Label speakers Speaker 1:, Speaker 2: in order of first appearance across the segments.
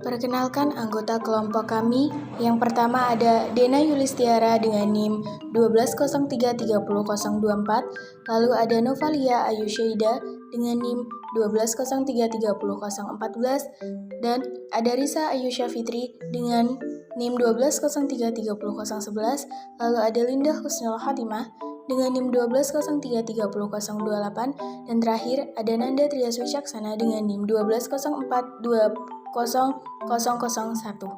Speaker 1: Perkenalkan anggota kelompok kami. Yang pertama ada Dena Yulistiara dengan NIM 12033024, lalu ada Novalia Ayusyaida dengan NIM 12033014, dan ada Risa Ayusya Fitri dengan NIM 12033011, lalu ada Linda Husnul Khotimah dengan NIM 12033028, dan terakhir ada Nanda Trias Wicaksana dengan NIM 1204200001.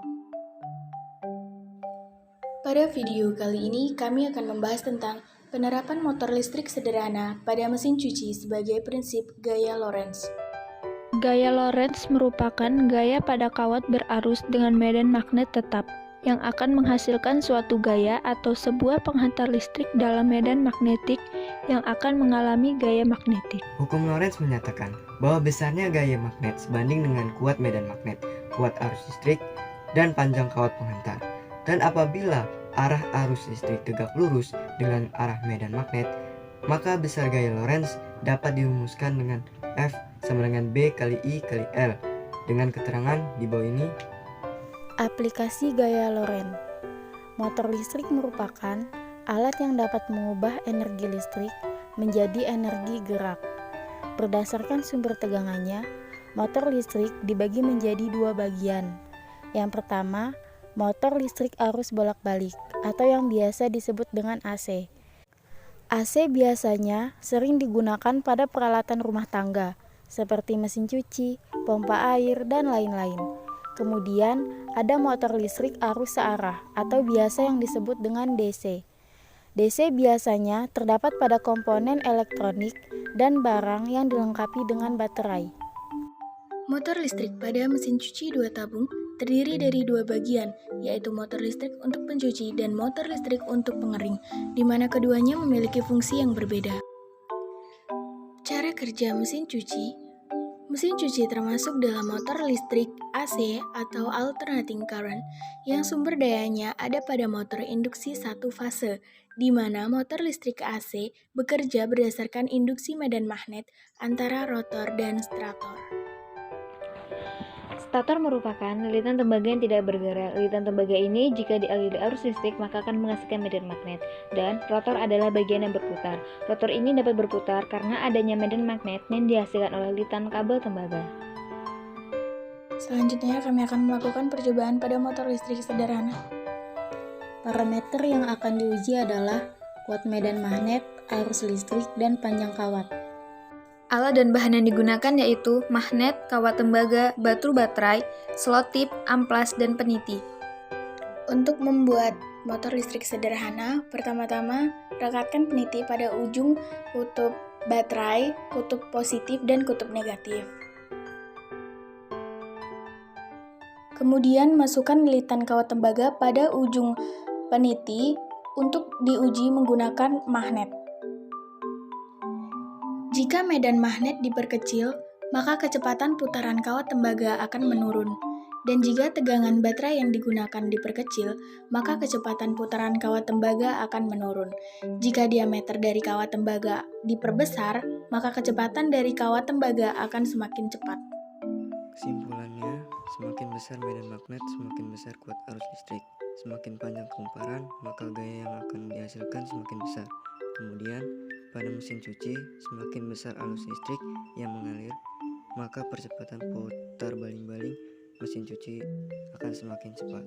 Speaker 1: Pada video kali ini kami akan membahas tentang penerapan motor listrik sederhana pada mesin cuci sebagai prinsip gaya Lorentz.
Speaker 2: Gaya Lorentz merupakan gaya pada kawat berarus dengan medan magnet tetap yang akan menghasilkan suatu gaya atau sebuah penghantar listrik dalam medan magnetik yang akan mengalami gaya magnetik.
Speaker 3: Hukum Lorentz menyatakan bahwa besarnya gaya magnet sebanding dengan kuat medan magnet, kuat arus listrik, dan panjang kawat penghantar. Dan apabila arah arus listrik tegak lurus dengan arah medan magnet, maka besar gaya Lorentz dapat dirumuskan dengan F sama dengan B kali I kali L. Dengan keterangan di bawah ini.
Speaker 4: Aplikasi gaya Lorentz. Motor listrik merupakan alat yang dapat mengubah energi listrik menjadi energi gerak. Berdasarkan sumber tegangannya, motor listrik dibagi menjadi dua bagian. Yang pertama, motor listrik arus bolak-balik atau yang biasa disebut dengan AC. AC biasanya sering digunakan pada peralatan rumah tangga seperti mesin cuci, pompa air, dan lain-lain. Kemudian ada motor listrik arus searah atau biasa yang disebut dengan DC. DC biasanya terdapat pada komponen elektronik dan barang yang dilengkapi dengan baterai.
Speaker 1: Motor listrik pada mesin cuci 2 tabung terdiri dari dua bagian, yaitu motor listrik untuk pencuci dan motor listrik untuk pengering, di mana keduanya memiliki fungsi yang berbeda. Cara kerja mesin cuci. Mesin cuci termasuk dalam motor listrik AC atau alternating current yang sumber dayanya ada pada motor induksi satu fase, di mana motor listrik AC bekerja berdasarkan induksi medan magnet antara rotor dan stator.
Speaker 5: Stator merupakan lilitan tembaga yang tidak bergerak. Lilitan tembaga ini jika dialiri arus listrik maka akan menghasilkan medan magnet. Dan rotor adalah bagian yang berputar. Rotor ini dapat berputar karena adanya medan magnet yang dihasilkan oleh lilitan kabel tembaga.
Speaker 1: Selanjutnya kami akan melakukan percobaan pada motor listrik sederhana.
Speaker 4: Parameter yang akan diuji adalah kuat medan magnet, arus listrik, dan panjang kawat.
Speaker 2: Alat dan bahan yang digunakan yaitu magnet, kawat tembaga, batu baterai, slot tip, amplas, dan peniti.
Speaker 1: Untuk membuat motor listrik sederhana, pertama-tama rekatkan peniti pada ujung kutub baterai, kutub positif, dan kutub negatif. Kemudian masukkan lilitan kawat tembaga pada ujung peniti untuk diuji menggunakan magnet. Jika medan magnet diperkecil, maka kecepatan putaran kawat tembaga akan menurun. Dan jika tegangan baterai yang digunakan diperkecil, maka kecepatan putaran kawat tembaga akan menurun. Jika diameter dari kawat tembaga diperbesar, maka kecepatan dari kawat tembaga akan semakin cepat.
Speaker 3: Kesimpulannya, semakin besar medan magnet, semakin besar kuat arus listrik. Semakin panjang kumparan, maka gaya yang akan dihasilkan semakin besar. Kemudian, pada mesin cuci, semakin besar arus listrik yang mengalir, maka percepatan putar baling-baling mesin cuci akan semakin cepat.